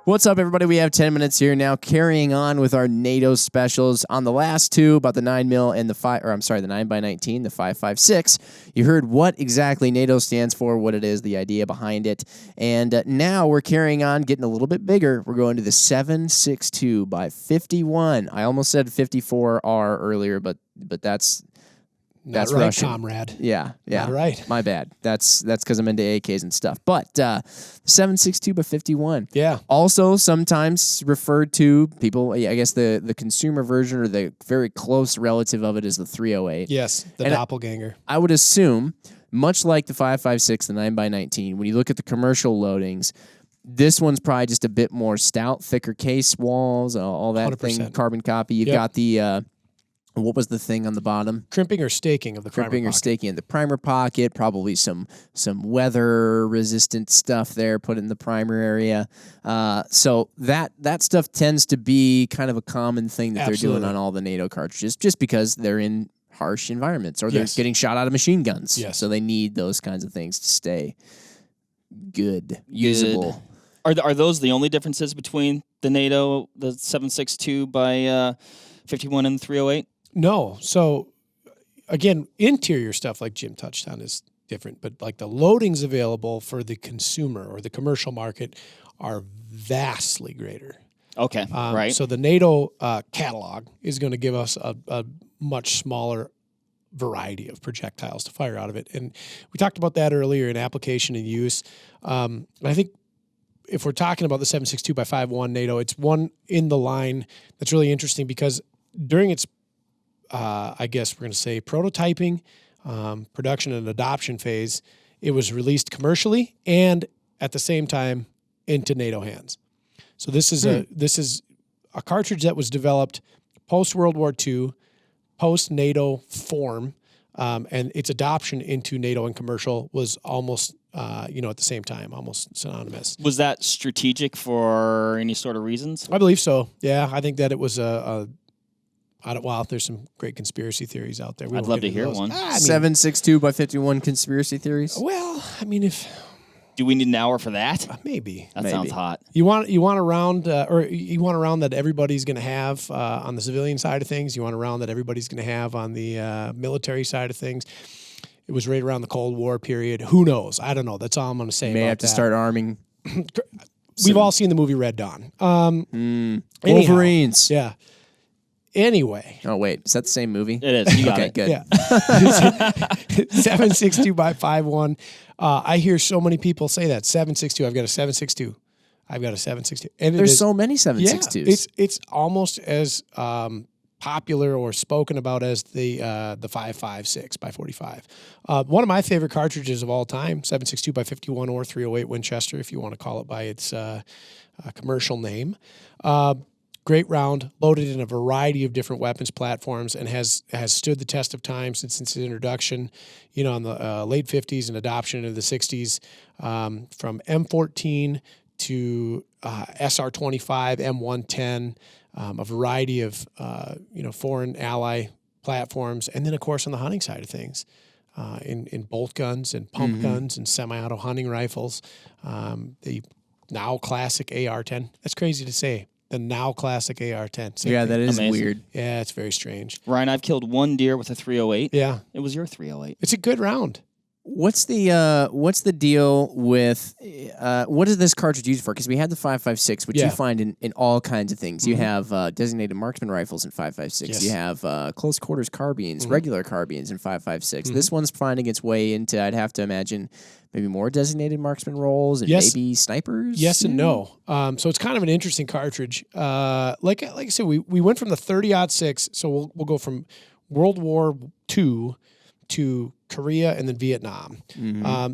What's up, everybody? We have 10 minutes here now, carrying on with our NATO specials. On the last two, about the 9mm and the 9x19, the 5.56. You heard what exactly NATO stands for, what it is, the idea behind it. And now we're carrying on, getting a little bit bigger. We're going to the 7.62 by 51. I almost said 54R earlier, but that's right, Russian. comrade. Yeah. Not right. My bad. That's because I'm into AKs and stuff. But 7.62 by 51. Yeah. Also, sometimes referred to people. I guess the consumer version or the very close relative of it is the 308. Yes, the doppelganger. I would assume, much like the 5.56, the 9x19, when you look at the commercial loadings, this one's probably just a bit more stout, thicker case walls, all that 100%. thing, carbon copy. You've got the. What was the thing on the bottom? Crimping or staking of the primer Crimping or pocket. staking in the primer pocket. Probably some weather-resistant stuff there, put in the primer area. So that stuff tends to be kind of a common thing that they're doing on all the NATO cartridges, just because they're in harsh environments or they're getting shot out of machine guns. Yes. So they need those kinds of things to stay good, usable. Are those the only differences between the NATO, the 7.62 by 51 and the 308? No. So, again, interior stuff like Jim touched on is different, but like the loadings available for the consumer or the commercial market are vastly greater. Okay, right. So the NATO catalog is going to give us a much smaller variety of projectiles to fire out of it. And we talked about that earlier in application and use. I think if we're talking about the 7.62 by 5.1 NATO, it's one in the line that's really interesting because during its I guess we're going to say prototyping, production and adoption phase, it was released commercially and at the same time into NATO hands. So this is a cartridge that was developed post World War II, post NATO form, and its adoption into NATO and commercial was almost at the same time, almost synonymous. Was that strategic for any sort of reasons? I believe so. Yeah, I think that it was there's some great conspiracy theories out there. I'd love to hear one. 7.62 by 51 conspiracy theories. Well, I mean, do we need an hour for that? Maybe that sounds hot. You want a round, or you want a round that everybody's going to have on the civilian side of things. You want a round that everybody's going to have on the military side of things. It was right around the Cold War period. Who knows? I don't know. That's all I'm going to say. May have to start arming. We've all seen the movie Red Dawn. Wolverines. Yeah. Anyway. Oh, wait. Is that the same movie? It is. You got okay, it. good. Yeah. 7.62 by 5.1. I hear so many people say that. 7.62. I've got a 7.62. I've got a 7.62. And there's so many 7.62s. Yeah, it's almost as popular or spoken about as the 5.56 by 45. One of my favorite cartridges of all time, 7.62 by 51 or 308 Winchester, if you want to call it by its commercial name. Great round, loaded in a variety of different weapons platforms, and has stood the test of time since its introduction, in the late 50s and adoption into the 60s, from M14 to SR25, M110, a variety of foreign ally platforms, and then of course on the hunting side of things, in bolt guns and pump guns and semi-auto hunting rifles, the now classic AR-10. That's crazy to say. The now classic AR-10. Same thing. That is Amazing. weird. Yeah, it's very strange. Ryan, I've killed one deer with a 308. Yeah. It was your 308. It's a good round. What's the deal with what is this cartridge used for? Because we had the 5.56, which you find in all kinds of things. You have designated marksman rifles in 5.56. Yes. You have close quarters carbines, regular carbines in 5.56. This one's finding its way into, I'd have to imagine, maybe more designated marksman roles and maybe snipers. Yes and no. So it's kind of an interesting cartridge. Like I said, we went from the 30-06. So we'll go from World War II to Korea and then Vietnam.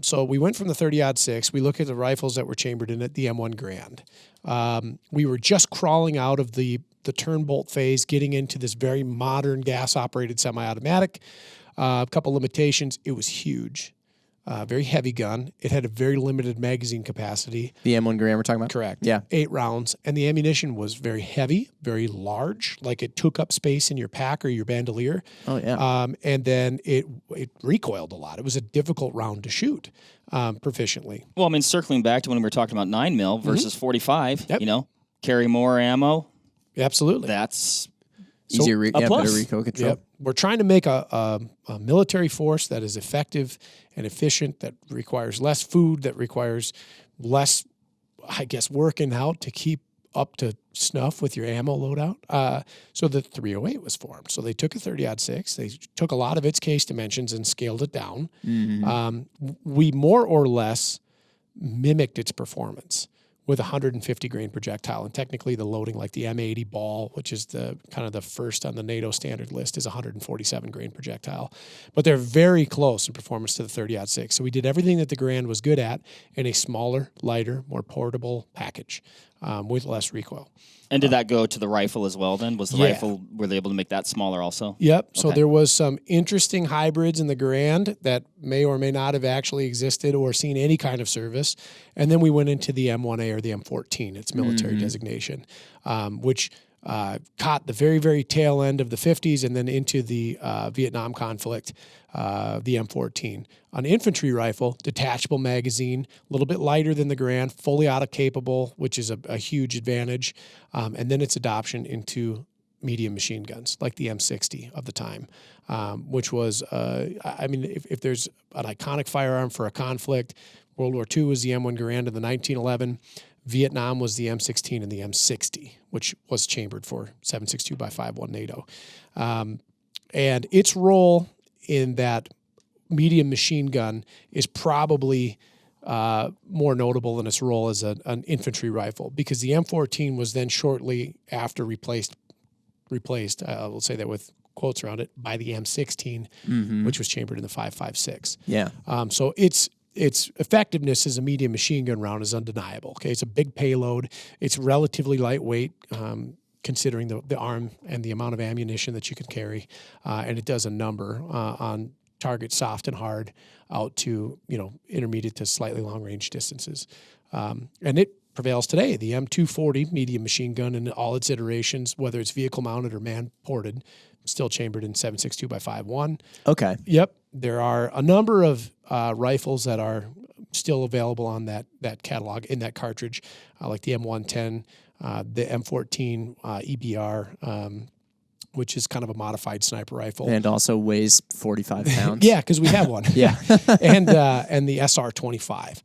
So we went from the 30-06. We look at the rifles that were chambered in it, the M1 Grand. We were just crawling out of the turn bolt phase, getting into this very modern gas-operated semi-automatic. A couple limitations. It was huge. very heavy gun. It had a very limited magazine capacity. The M1 Garand we're talking about? Correct. Yeah. 8 rounds. And the ammunition was very heavy, very large. Like it took up space in your pack or your bandolier. Oh, yeah. And then it recoiled a lot. It was a difficult round to shoot proficiently. Well, I mean, circling back to when we were talking about 9mm versus 45, Yep. you know, carry more ammo. Absolutely. That's Easier, a better plus. recoil control. Yep. We're trying to make a military force that is effective and efficient, that requires less food, that requires less, I guess, working out to keep up to snuff with your ammo loadout. So the 308 was formed. So they took a 30-06. They took a lot of its case dimensions and scaled it down. We more or less mimicked its performance with a 150 grain projectile, and technically the loading, like the M80 ball, which is the kind of the first on the NATO standard list, is 147 grain projectile. But they're very close in performance to the 30-06. So we did everything that the Garand was good at in a smaller, lighter, more portable package with less recoil. And did that go to the rifle as well then? Was the Yeah. rifle, were they able to make that smaller also? Yep. So Okay. there was some interesting hybrids in the Garand that may or may not have actually existed or seen any kind of service. And then we went into the M1A or the M14, its military designation, which caught the very, very tail end of the 50s and then into the Vietnam conflict, the M14. An infantry rifle, detachable magazine, a little bit lighter than the Garand, fully auto-capable, which is a huge advantage. And then its adoption into medium machine guns, like the M60 of the time, which was, I mean, if there's an iconic firearm for a conflict, World War II was the M1 Garand in the 1911. Vietnam was the M16 and the M60, which was chambered for 7.62 by 5.1 NATO. And its role in that medium machine gun is probably more notable than its role as an infantry rifle, because the M14 was then shortly after replaced, we'll say that with quotes around it, by the M16, which was chambered in the 5.56. Yeah. So its effectiveness as a medium machine gun round is undeniable. Okay, it's a big payload. It's relatively lightweight, considering the arm and the amount of ammunition that you can carry, and it does a number on target soft and hard out to intermediate to slightly long range distances, and it prevails today. The M240 medium machine gun in all its iterations, whether it's vehicle mounted or man ported, still chambered in 7.62 by 5.1. Okay. Yep. There are a number of rifles that are still available on that catalog in that cartridge, like the M110, the M14 EBR, which is kind of a modified sniper rifle. And also weighs 45 pounds. Yeah, because we have one. Yeah. and the SR25.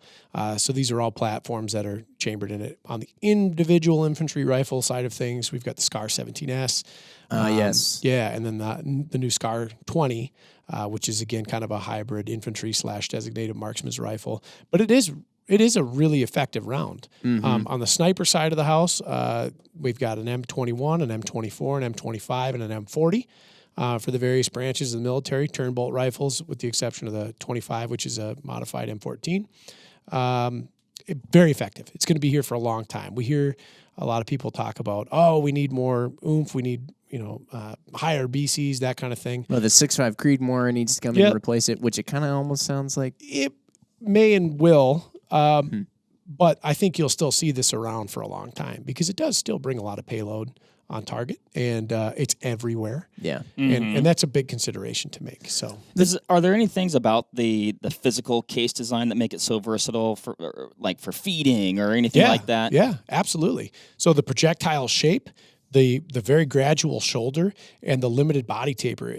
So these are all platforms that are chambered in it. On the individual infantry rifle side of things, we've got the SCAR 17S. Yes. Yeah, and then the new SCAR 20, which is again kind of a hybrid infantry / designated marksman's rifle. But it is a really effective round. On the sniper side of the house, we've got an M21, an M24, an M25, and an M40 for the various branches of the military, turnbolt rifles, with the exception of the 25, which is a modified M14. Very effective. It's going to be here for a long time. We hear a lot of people talk about, we need more oomph, we need higher BCs, that kind of thing. Well, the 6.5 Creedmoor needs to come in and replace it, which it kind of almost sounds like. It may and will. But I think you'll still see this around for a long time, because it does still bring a lot of payload on target, and it's everywhere. Yeah. And that's a big consideration to make. So, Are there any things about the physical case design that make it so versatile for feeding or anything like that? Yeah, absolutely. So the projectile shape, the very gradual shoulder, and the limited body taper,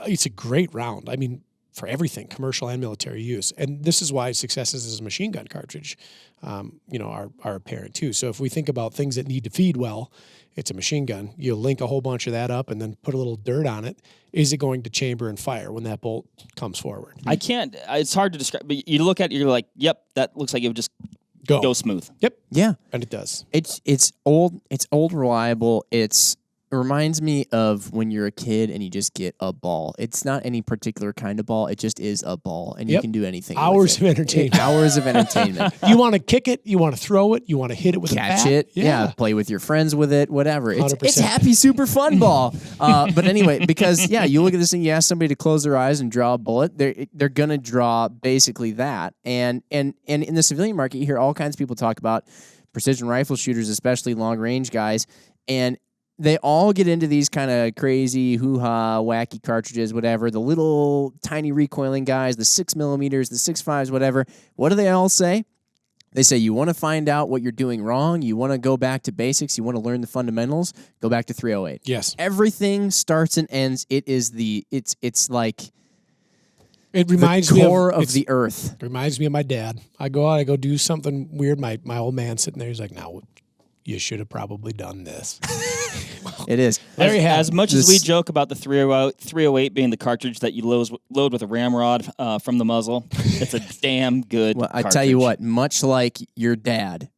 it's a great round. I mean, for everything, commercial and military use. And this is why successes as a machine gun cartridge, are apparent too. So if we think about things that need to feed well, it's a machine gun. You link a whole bunch of that up and then put a little dirt on it. Is it going to chamber and fire when that bolt comes forward? It's hard to describe, but you look at it, you're like, yep, that looks like it would just go smooth. Yep. Yeah. And it does. It's old, reliable. It's It reminds me of when you're a kid and you just get a ball. It's not any particular kind of ball. It just is a ball, and you can do anything Hours with it. of entertainment. Hours of entertainment. You want to kick it. You want to throw it. You want to hit it with Catch a bat. it. Yeah. Play with your friends with it, whatever. It's 100%. happy, super fun ball. But anyway, because, you look at this thing, you ask somebody to close their eyes and draw a bullet, they're going to draw basically that. And in the civilian market, you hear all kinds of people talk about precision rifle shooters, especially long-range guys, and they all get into these kind of crazy, hoo-ha, wacky cartridges, whatever. The little tiny recoiling guys, the 6mm, the 6.5s, whatever. What do they all say? They say, you want to find out what you're doing wrong. You want to go back to basics. You want to learn the fundamentals. Go back to 308. Yes. Everything starts and ends. It's like it reminds the me core of the earth. It reminds me of my dad. I go out, I go do something weird. My old man sitting there, he's like, "No, you should have probably done this." It is. As much as we joke about the 308 being the cartridge that you load with a ramrod from the muzzle, it's a damn good I cartridge. tell you what, much like your dad,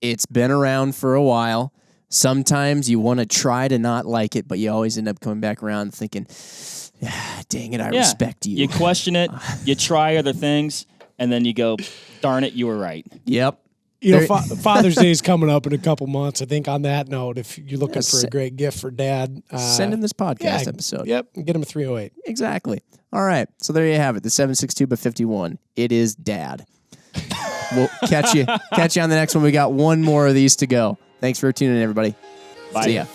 it's been around for a while. Sometimes you want to try to not like it, but you always end up coming back around thinking, dang it, I respect you. You question it, you try other things, and then you go, darn it, you were right. Yep. You know, Father's Day is coming up in a couple months. I think on that note, if you're looking for a great gift for Dad, send him this podcast episode. Yep, get him a 308. Exactly. All right. So there you have it. The 7.62x51. It is Dad. We'll catch you on the next one. We got one more of these to go. Thanks for tuning in, everybody. Bye. See ya.